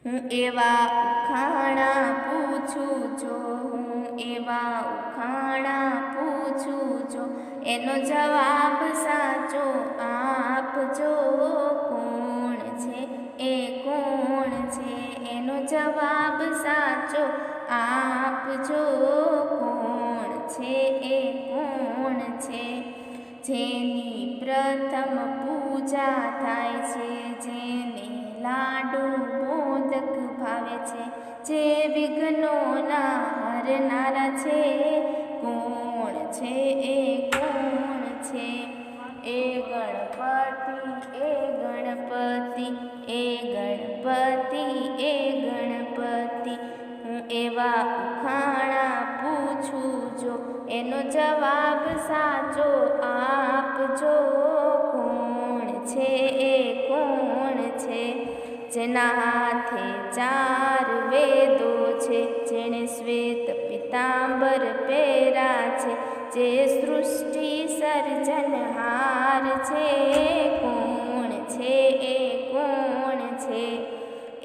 હું એવા ઉખાણા પૂછું જો, હું એવા ઉખાણા પૂછું જો, એનો જવાબ સાચો આપજો. કોણ છે એ કોણ છે, એનો જવાબ સાચો આપજો. કોણ છે એ કોણ છે, જેની પ્રથમ પૂજા થાય છે, જેને લાડુ મોદક ભાવે છે, જે વિઘ્નોના હરનારા છે. કોણ છે એ કોણ છે, એ ગણપતિ એ ગણપતિ એ ગણપતિ એ ગણપતિ. હું એવા ઉખાણા પૂછું જો, એનો જવાબ સાચો આપજો. કોણ છે એ કોણ છે, જેના હાથે 4 વેદો છે, જેણે શ્વેત પિતાંબર પહેરા છે, જે સૃષ્ટિ સર્જનહાર છે. કોણ છે એ કોણ છે,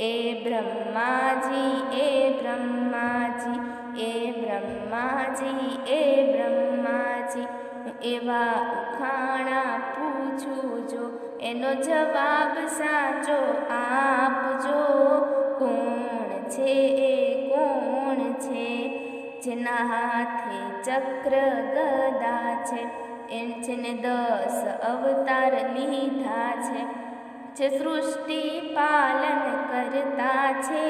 એ બ્રહ્માજી એ બ્રહ્માજી એ બ્રહ્માજી એ બ્રહ્માજી. હું એવા ઉખાણા પૂછું જો, એનો જવાબ સાચો આપજો. કોણ છે એ કોણ છે, જેના હાથે ચક્ર ગદા છે, જેને 10 અવતાર લીધા છે, જે સૃષ્ટિ પાલન કરતા છે.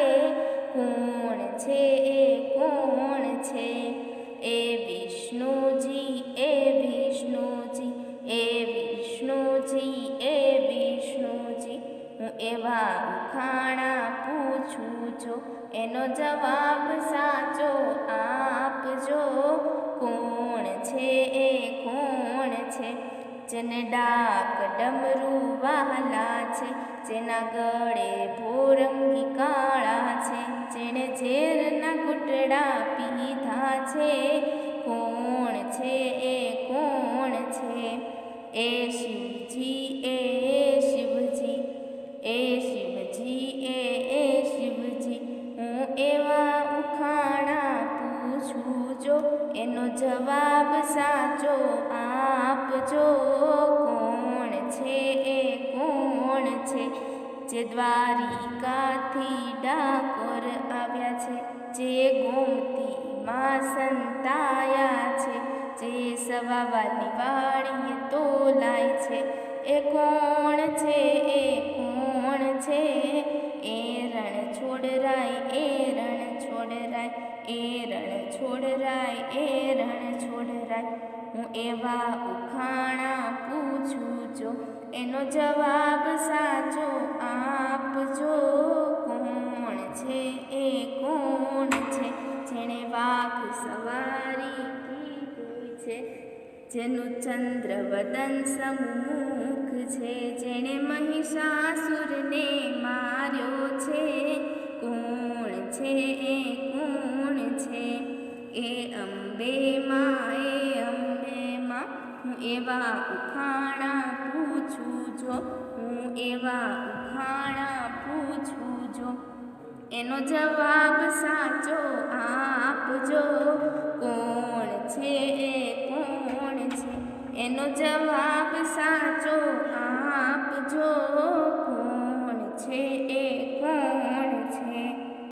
કોણ છે એ કોણ છે, એ વિષ્ણુજી એ વિષ્ણુજી એ વિષ્ણુજી એ વિષ્ણુજી. હું એવા ઉખાણા પૂછું જો, એનો જવાબ સાચો આપજો. કોણ છે એ કોણ છે, જેને ડાક ડમરું વહાલા છે, જેના ગળે ભોરંગી કાળા છે, જેણે ઝેરના ઘૂંટડા પીધા છે. કોણ છે એ કોણ છે, એ શિવજી એ શિવજી એ શિવજી એ શિવજી. હું એવા ઉખાણા પૂછું જો, એનો જવાબ સાચો આપજો. કોણ છે એ કોણ છે, જે દ્વારિકાથી ડાકોર આવ્યા છે, જે ગોમતીમાં સંતાયા છે, જે સવાવાલી વાળીએ તોલાય છે. એ કોણ છે એ કોણ છે, એ રણ છોડરાય એ રણ છોડરાય એ રણ છોડરાય એ રણ છોડરાય. હું એવા ઉખાણા પૂછું જો, એનો જવાબ સાચો આપજો. કોણ છે એ કોણ છે, જેણે વાઘ સવારી કીધી છે, જેનું ચંદ્રવદન સમુખ છે, જેણે મહિષાસુરને માર્યો છે. કોણ છે એ કોણ છે, એ અંબે માં. હું એવા ઉખાણા પૂછું જો, હું એવા ઉખાણા પૂછું જો, એનો જવાબ સાચો આપજો. કોણ છે એ કોણ છે, એનો જવાબ સાચો આપજો. કોણ છે એ કોણ